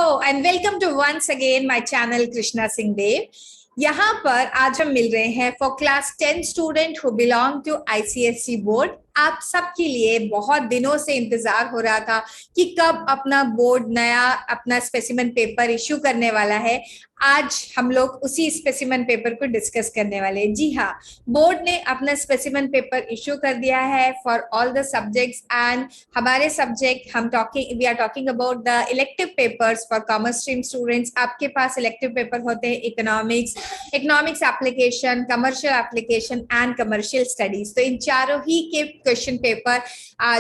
Hello and welcome to once again my channel Krishna Singh Dev. यहाँ पर आज हम मिल रहे हैं for class 10 student who belong to ICSE board. आप सबके लिए बहुत दिनों से इंतजार हो रहा था कि कब अपना बोर्ड नया अपना स्पेसिमेन पेपर इश्यू करने वाला है। आज हम लोग उसी स्पेसिमेन पेपर को डिस्कस करने वाले हैं। जी हाँ, बोर्ड ने अपना स्पेसिमेन पेपर इश्यू कर दिया है for all the subjects and हमारे subject we are talking about the elective papers for commerce stream students. आपके पास इलेक्टिव पेपर होते हैं economics application, commercial application and commercial studies. तो इन चारों ही के क्वेश्चन पेपर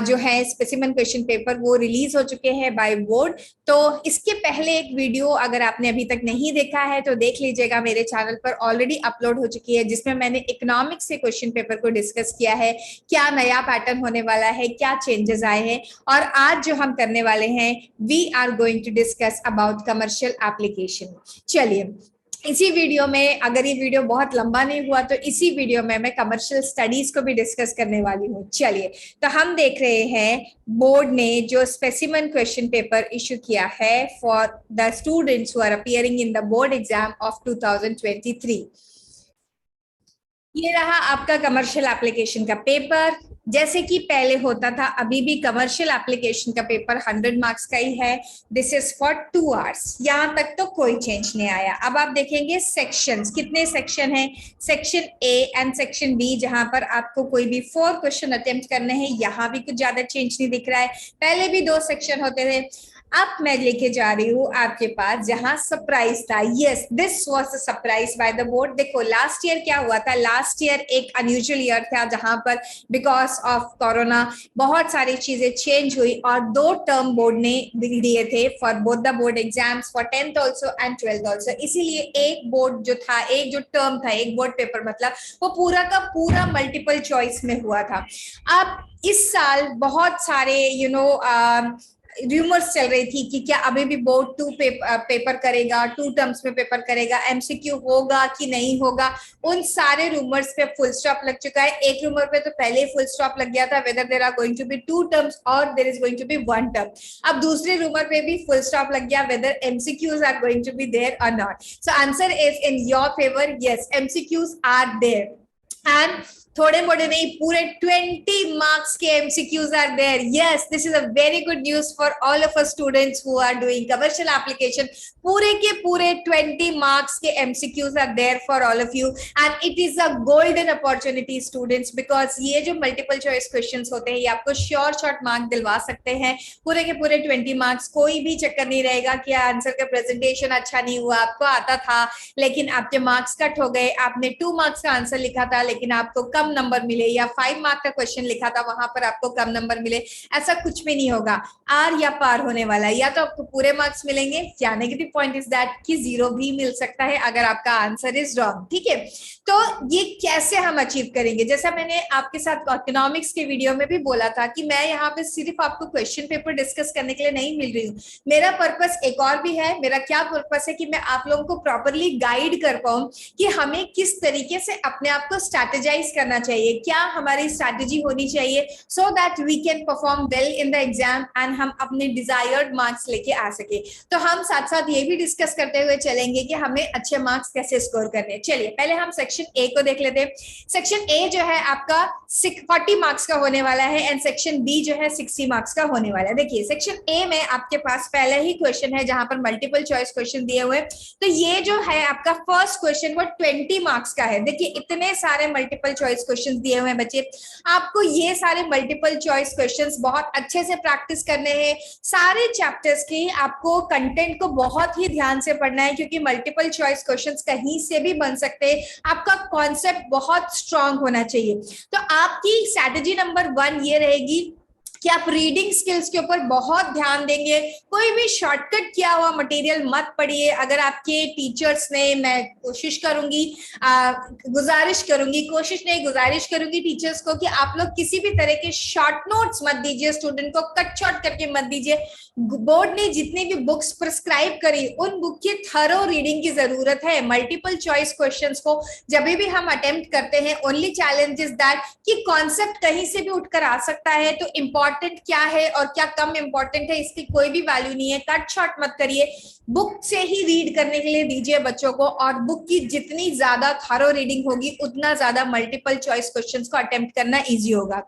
जो है स्पेसिमेन क्वेश्चन पेपर वो रिलीज हो चुके हैं बाय बोर्ड। तो इसके पहले एक वीडियो अगर आपने अभी तक नहीं देखा है तो देख लीजिएगा, मेरे चैनल पर ऑलरेडी अपलोड हो चुकी है, जिसमें मैंने इकोनॉमिक्स से क्वेश्चन पेपर को डिस्कस किया है, क्या नया पैटर्न होने वाला है, क्या चेंजेस आए हैं। और आज जो हम करने वाले हैं we are going to discuss about commercial application. चलिए, इसी वीडियो में, अगर ये वीडियो बहुत लंबा नहीं हुआ तो इसी वीडियो में मैं कमर्शियल स्टडीज को भी डिस्कस करने वाली हूँ। चलिए, तो हम देख रहे हैं बोर्ड ने जो स्पेसिमेन क्वेश्चन पेपर इशू किया है for the students who are appearing in the board exam of 2023। ये रहा आपका कमर्शियल एप्लीकेशन का पेपर। जैसे कि पहले होता था, अभी भी कमर्शियल एप्लीकेशन का पेपर 100 मार्क्स का ही है। This is for 2 hours. यहाँ तक तो कोई चेंज नहीं आया। अब आप देखेंगे सेक्शंस, कितने सेक्शन हैं, section A and section B, जहां पर आपको कोई भी 4 क्वेश्चन अटेम्प्ट करने हैं। यहाँ भी कुछ ज्यादा चेंज नहीं दिख रहा है। पहले भी 2 सेक्शन होते थे। अब मैं लेके जा रही हूँ आपके पास जहां सरप्राइज था। Yes, this was a surprise by the board. देखो, लास्ट ईयर क्या हुआ था, लास्ट ईयर एक अनयूजुअल ईयर था जहां पर बिकॉज ऑफ कोरोना बहुत सारी चीजें चेंज हुई और 2 टर्म बोर्ड ने दिए थे for both the board exams, for 10th also and 12th also. इसीलिए एक बोर्ड जो था, एक जो टर्म था, एक बोर्ड पेपर, मतलब वो पूरा का पूरा मल्टीपल चॉइस में हुआ था। अब इस साल बहुत सारे रूमर्स चल रही थी कि क्या अभी भी बोर्ड 2 पेपर करेगा, 2 टर्म्स में पेपर करेगा, एमसीक्यू होगा कि नहीं होगा। उन सारे रूमर्स पे फुल स्टॉप लग चुका है। एक रूमर पे तो पहले ही फुल स्टॉप लग गया था, whether there are going to be 2 terms और there is going to be 1 term. अब दूसरे रूमर पे भी फुल स्टॉप लग गया, whether MCQs are going to be there और not. So answer is in your favour, yes, MCQs are there and थोड़े मोड़े नहीं, पूरे 20 मार्क्स के MCQs are there. Yes, this is a very good news for all of us students who are doing commercial application. पूरे के पूरे 20 marks के MCQs are there for all of you and it is a golden opportunity students, because ये जो multiple choice questions होते हैं ये आपको श्योर शॉर्ट मार्क दिलवा सकते हैं। पूरे के पूरे 20 मार्क्स, कोई भी चक्कर नहीं रहेगा कि आंसर का प्रेजेंटेशन अच्छा नहीं हुआ, आपको आता था लेकिन आपके मार्क्स कट हो गए, आपने 2 मार्क्स का आंसर लिखा था लेकिन आपको कम नंबर मिले, या 5 मार्क का क्वेश्चन लिखा था वहां पर आपको कम नंबर मिले। ऐसा कुछ भी नहीं होगा, आर या पार होने वाला है। या तो आपको पूरे मार्क्स मिलेंगे या नेगेटिव पॉइंट इज दैट कि 0 भी मिल सकता है अगर आपका आंसर इज रॉन्ग। ठीक है, तो ये कैसे हम अचीव करेंगे, जैसा मैंने आपके साथ इकोनॉमिक्स के वीडियो में भी बोला था कि मैं यहाँ पे सिर्फ आपको क्वेश्चन पेपर डिस्कस करने के लिए नहीं मिल रही हूँ। मेरा पर्पस एक और भी है। मेरा क्या पर्पस है कि मैं आप लोगों को प्रॉपरली गाइड कर पाऊं कि हमें किस तरीके से अपने आप को स्ट्रैटेजाइज करना चाहिए, क्या हमारी स्ट्रैटेजी होनी चाहिए, so that we can perform well in the exam and हम अपने डिजायर्ड मार्क्स लेके आ सके। तो हम साथ साथ ये भी डिस्कस करते हुए चलेंगे कि हमें अच्छे मार्क्स कैसे स्कोर करने। चलिए, पहले हम सेक्शन ए को देख लेते हैं। सेक्शन ए जो है आपका 40 मार्क्स का होने वाला है एंड सेक्शन बी जो है 60 मार्क्स का होने वाला है। देखिए, सेक्शन ए में आपके पास पहले ही क्वेश्चन है जहां पर मल्टीपल चॉइस क्वेश्चन दिए हुए। तो ये जो है आपका फर्स्ट क्वेश्चन वो 20 मार्क्स का है। देखिए, इतने सारे मल्टीपल चॉइस क्वेश्चन दिए हुए हैं बच्चे, आपको ये सारे मल्टीपल चॉइस क्वेश्चंस बहुत अच्छे से प्रैक्टिस करने हैं। सारे चैप्टर्स की आपको कंटेंट को बहुत ही ध्यान से पढ़ना है, क्योंकि मल्टीपल चॉइस क्वेश्चंस कहीं से भी बन सकते हैं। आपका कॉन्सेप्ट बहुत स्ट्रांग होना चाहिए। तो आपकी स्ट्रैटेजी नंबर 1 ये रहेगी कि आप रीडिंग स्किल्स के ऊपर बहुत ध्यान देंगे। कोई भी शॉर्टकट किया हुआ मटेरियल मत पढ़िए। अगर आपके टीचर्स ने, मैं कोशिश करूंगी, गुजारिश करूंगी टीचर्स को कि आप लोग किसी भी तरह के शॉर्ट नोट्स मत दीजिए, स्टूडेंट को कट शॉर्ट करके मत दीजिए। बोर्ड ने जितनी भी बुक्स प्रिस्क्राइब करी उन बुक की थरो रीडिंग की जरूरत है। मल्टीपल चॉइस क्वेश्चंस को जब भी हम अटेम्प्ट करते हैं, ओनली चैलेंज इज दैट कि कॉन्सेप्ट कहीं से भी उठकर आ सकता है, तो इंपॉर्टेंट इम्पोर्टेंट क्या है और क्या कम इम्पोर्टेंट है इसकी कोई भी वैल्यू नहीं है। कट शॉर्ट मत करिए, बुक से ही रीड करने के लिए दीजिए बच्चों को, और बुक की जितनी ज्यादा थॉरो रीडिंग होगी उतना ज्यादा मल्टीपल चॉइस क्वेश्चंस को अटेम्प्ट करना इजी होगा।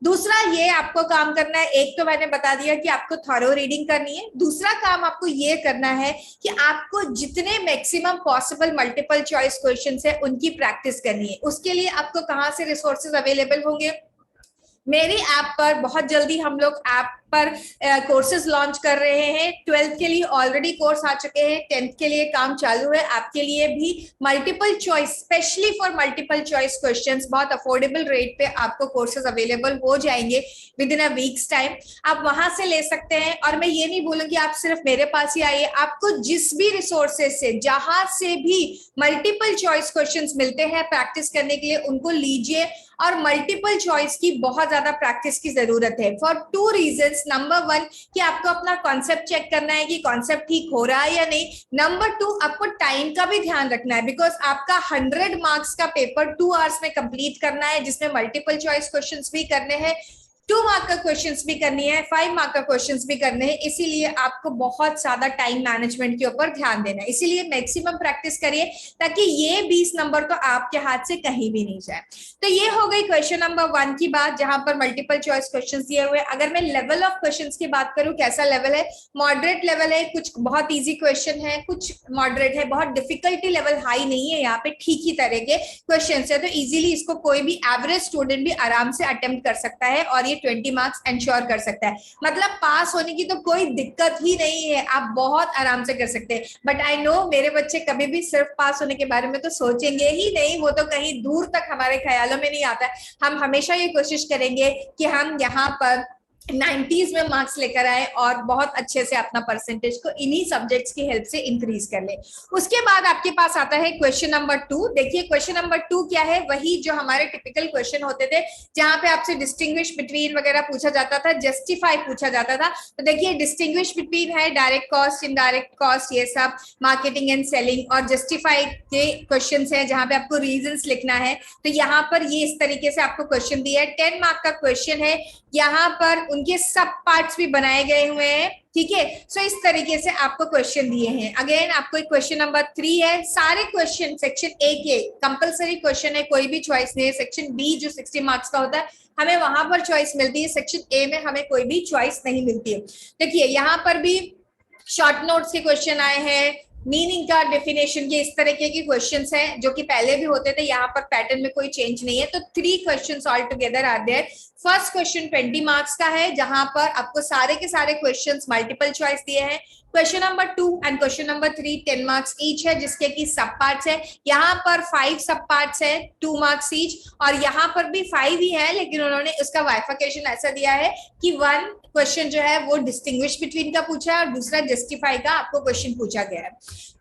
दूसरा ये आपको काम करना है, एक तो मैंने बता दिया कि आपको थॉरो रीडिंग करनी है, दूसरा काम आपको ये करना है कि आपको जितने maximum possible multiple choice questions है उनकी प्रैक्टिस करनी है। उसके लिए आपको कहाँ से रिसोर्सेज अवेलेबल होंगे? मेरी ऐप पर बहुत जल्दी हम लोग ऐप पर कोर्सेज लॉन्च कर रहे हैं। 12th के लिए ऑलरेडी कोर्स आ चुके हैं, 10th के लिए काम चालू है। आपके लिए भी multiple choice, specially for multiple choice questions, बहुत अफोर्डेबल रेट पे आपको कोर्सेज अवेलेबल हो जाएंगे with in a weeks time. आप वहां से ले सकते हैं। और मैं ये नहीं बोलूंगी आप सिर्फ मेरे पास ही आइए, आपको जिस भी रिसोर्सेज से, जहां से भी मल्टीपल चॉइस क्वेश्चंस मिलते हैं प्रैक्टिस करने के लिए, उनको लीजिए। और मल्टीपल चॉइस की बहुत ज्यादा प्रैक्टिस की जरूरत है फॉर 2 रीजंस। नंबर 1 कि आपको अपना कॉन्सेप्ट चेक करना है कि कॉन्सेप्ट ठीक हो रहा है या नहीं। नंबर 2 आपको टाइम का भी ध्यान रखना है, बिकॉज आपका 100 मार्क्स का पेपर 2 आवर्स में कंप्लीट करना है, जिसमें मल्टीपल चॉइस क्वेश्चंस भी करने हैं, 2 मार्क का क्वेश्चंस भी करनी है, 5 मार्क का क्वेश्चंस भी करने हैं। इसीलिए आपको बहुत ज्यादा टाइम मैनेजमेंट के ऊपर ध्यान देना है। इसीलिए मैक्सिमम प्रैक्टिस करिए ताकि ये 20 नंबर तो आपके हाथ से कहीं भी नहीं जाए। तो ये हो गई क्वेश्चन नंबर 1 की बात, जहां पर मल्टीपल चॉइस क्वेश्चंस दिए हुए। अगर मैं लेवल ऑफ क्वेश्चंस की बात करूं, कैसा लेवल है? मॉडरेट लेवल है, कुछ बहुत इजी क्वेश्चन है, कुछ मॉडरेट है, बहुत डिफिकल्टी लेवल हाई नहीं है, यहाँ पे ठीक ही तरह के क्वेश्चन है। तो इजीली इसको कोई भी एवरेज स्टूडेंट भी आराम से अटेम्प्ट कर सकता है और ये 20 मार्क्स एंश्योर कर सकता है। मतलब पास होने की तो कोई दिक्कत ही नहीं है, आप बहुत आराम से कर सकते हैं। बट आई नो मेरे बच्चे कभी भी सिर्फ पास होने के बारे में तो सोचेंगे ही नहीं, वो तो कहीं दूर तक हमारे ख्यालों में नहीं आता है। हम हमेशा ये कोशिश करेंगे कि हम यहाँ पर 90s में मार्क्स लेकर आए और बहुत अच्छे से अपना परसेंटेज को इन्हीं सब्जेक्ट्स की हेल्प से इंक्रीज कर ले। उसके बाद आपके पास आता है क्वेश्चन नंबर 2। देखिए क्वेश्चन नंबर 2 क्या है? वही जो हमारे टिपिकल क्वेश्चन होते थे, जहां पे आपसे डिस्टिंग्विश बिटवीन वगैरह पूछा जाता था, जस्टिफाई पूछा जाता था। तो देखिए डिस्टिंग्विश बिटवीन है डायरेक्ट कॉस्ट, इनडायरेक्ट कॉस्ट, ये सब मार्केटिंग एंड सेलिंग, और जस्टिफाई के क्वेश्चन है जहां पे आपको रीजंस लिखना है। तो यहाँ पर ये इस तरीके से आपको क्वेश्चन दिया है, 10 मार्क का क्वेश्चन है। यहाँ पर उनके सब पार्ट्स भी बनाए गए हुए हैं, ठीक है। सो इस तरीके से आपको क्वेश्चन दिए हैं। अगेन आपको एक क्वेश्चन नंबर 3 है। सारे क्वेश्चन सेक्शन ए के कंपलसरी क्वेश्चन है, कोई भी चॉइस नहीं है। सेक्शन बी जो 60 मार्क्स का होता है, हमें वहां पर चॉइस मिलती है, सेक्शन ए में हमें कोई भी चॉइस नहीं मिलती है। देखिए यहाँ पर भी शॉर्ट नोट्स के क्वेश्चन आए हैं, मीनिंग का डेफिनेशन के, इस तरीके के क्वेश्चंस हैं जो कि पहले भी होते थे। यहाँ पर पैटर्न में कोई चेंज नहीं है। तो 3 questions all together are there. First question 20 marks का है, जहां पर आपको सारे के सारे क्वेश्चंस मल्टीपल चॉइस दिए हैं। Question number 2 and question number 3 10 marks each है, जिसके की सब पार्ट्स है। यहाँ पर 5 सब पार्ट्स है, 2 मार्क्स ईच, और यहाँ पर भी 5 ही है, लेकिन उन्होंने उसका वाइफिकेशन ऐसा दिया है कि 1 क्वेश्चन जो है वो डिस्टिंग्विश बिटवीन का पूछा है और दूसरा जस्टिफाई का आपको क्वेश्चन पूछा गया है।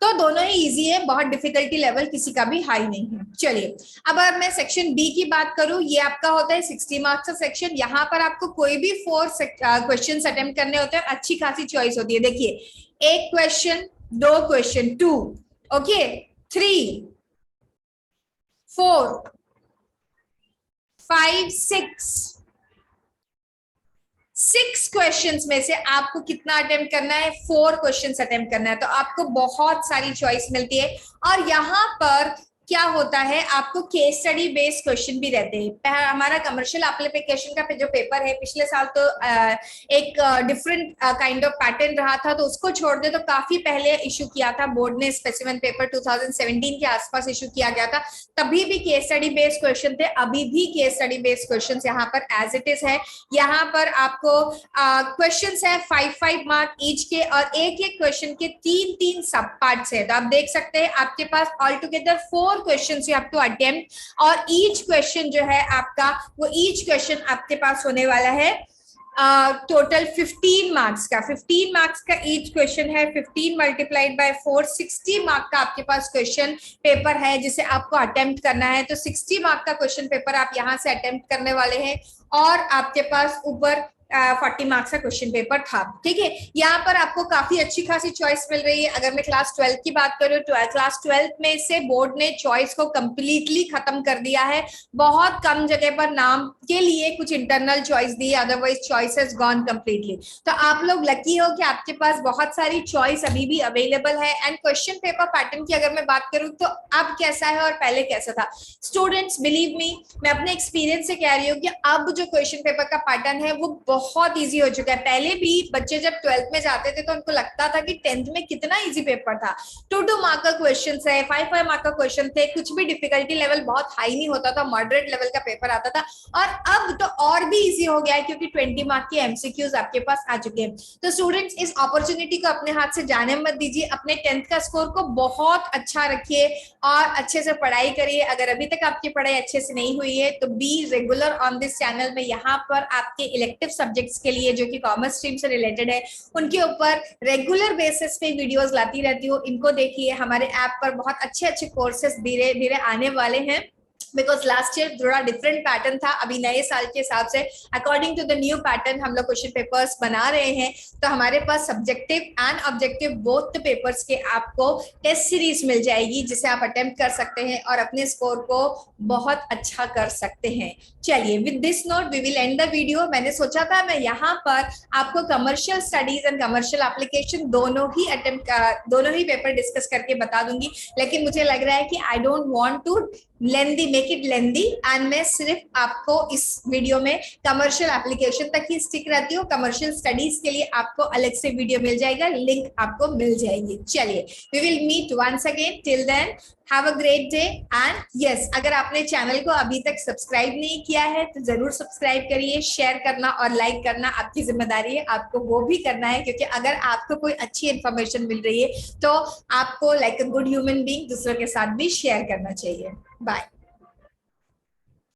तो दोनों ही इजी है, बहुत डिफिकल्टी लेवल किसी का भी हाई नहीं है। चलिए अब अगर मैं सेक्शन बी की बात करूं, ये आपका होता है 60 मार्क्स का सेक्शन। यहाँ पर आपको कोई भी 4 क्वेश्चन अटेम्प्ट करने होते हैं, अच्छी खासी चॉइस होती है। देखिए 1 क्वेश्चन, 2 क्वेश्चन, 2, ओके, 3, 4, 5, 6 क्वेश्चंस में से आपको कितना अटेम्प्ट करना है? 4 क्वेश्चंस अटेम्प्ट करना है। तो आपको बहुत सारी चॉइस मिलती है। और यहाँ पर क्या होता है, आपको केस स्टडी बेस्ड क्वेश्चन भी रहते हैं। हमारा कमर्शियल एप्लीकेशन का जो पेपर है, पिछले साल तो एक डिफरेंट काइंड ऑफ पैटर्न रहा था, तो उसको छोड़ दे तो काफी पहले इशू किया था बोर्ड ने। स्पेसिमेन पेपर 2017 के आसपास इशू किया गया था, तभी भी केस स्टडी बेस्ड क्वेश्चन थे। अभी भी केस स्टडी बेस्ड क्वेश्चन यहाँ पर एज इट इज है। यहाँ पर आपको क्वेश्चन है 5-5 मार्क ईच के, और एक एक क्वेश्चन के 3-3 सब पार्ट्स है। तो आप देख सकते हैं आपके पास all together 4 questions you have to attempt, और ईच क्वेश्चन जो है आपका, वो ईच क्वेश्चन आपके पास होने वाला है टोटल 15 मार्क्स का। 15 मार्क्स का ईच क्वेश्चन है, 15 मल्टीप्लाइड बाय 4, 60 मार्क का आपके पास क्वेश्चन पेपर है जिसे आपको अटेम्प्ट करना है। तो 60 मार्क का क्वेश्चन पेपर आप यहाँ से अटेम्प्ट करने वाले हैं, और आपके पास ऊपर 40 मार्क्स का क्वेश्चन पेपर था। ठीक है, यहाँ पर आपको काफी अच्छी खासी चॉइस मिल रही है। अगर मैं क्लास 12 की बात करूँ तो क्लास 12 में से बोर्ड ने चॉइस को कंप्लीटली खत्म कर दिया है। बहुत कम जगह पर नाम के लिए कुछ इंटरनल चॉइस दी है, otherwise choice has gone completely. तो आप लोग लकी हो कि आपके पास बहुत सारी चॉइस अभी भी अवेलेबल है। एंड क्वेश्चन पेपर पैटर्न की अगर मैं बात करूँ तो अब कैसा है और पहले कैसा था। स्टूडेंट्स बिलीव मी, मैं अपने एक्सपीरियंस से कह रही हूँ कि अब जो क्वेश्चन पेपर का पैटर्न है वो बहुत इजी हो चुका है। पहले भी बच्चे जब 12th में जाते थे तो उनको लगता था कि 10th में कितना इजी पेपर था, 2 मार्क का क्वेश्चन है, 5 मार्क का क्वेश्चन थे, कुछ भी डिफिकल्टी लेवल बहुत हाई नहीं होता था, मॉडरेट लेवल का पेपर आता था। और अब तो और भी इजी हो गया है क्योंकि 20 मार्क की एमसीक्यूज आपके पास आ चुके हैं। तो स्टूडेंट्स इस अपॉर्चुनिटी को अपने हाथ से जाने मत दीजिए, अपने 10th का स्कोर को बहुत अच्छा रखिए और अच्छे से पढ़ाई करिए। अगर अभी तक आपकी पढ़ाई अच्छे से नहीं हुई है तो be regular on this channel में। यहाँ पर आपके इलेक्टिव सब्जेक्ट्स के लिए जो कि कॉमर्स स्ट्रीम से रिलेटेड है उनके ऊपर रेगुलर बेसिस पे वीडियोस लाती रहती हूँ, इनको देखिए। हमारे ऐप पर बहुत अच्छे अच्छे कोर्सेस धीरे धीरे आने वाले हैं, बिकॉज लास्ट ईयर थोड़ा डिफरेंट पैटर्न था। अभी नए साल के हिसाब से according to the new pattern हम लोग क्वेश्चन पेपर्स बना रहे हैं। तो हमारे पास subjective and objective both the papers के आपको टेस्ट सीरीज मिल जाएगी जिसे आप अटेम्प्ट कर सकते हैं और अपने स्कोर को बहुत अच्छा कर सकते हैं। चलिए, with this note we will end the video. मैंने सोचा था मैं यहाँ पर आपको commercial studies and commercial application दोनों ही पेपर डिस्कस करके बता दूंगी, लेकिन मुझे लग रहा है कि I don't want to make it lengthy and मैं सिर्फ आपको इस वीडियो में कमर्शियल एप्लीकेशन तक ही स्टिक रहती हूँ। कमर्शियल स्टडीज के लिए आपको अलग से वीडियो मिल जाएगा, लिंक आपको मिल जाएगी। चलिए, we will meet once again, till then have a great day. And yes, अगर आपने चैनल को अभी तक सब्सक्राइब नहीं किया है तो जरूर सब्सक्राइब करिए। शेयर करना और लाइक करना आपकी जिम्मेदारी है, आपको वो भी करना है, क्योंकि अगर आपको कोई अच्छी इंफॉर्मेशन मिल रही है तो आपको like a good human being दूसरों के साथ भी शेयर करना चाहिए। बाय।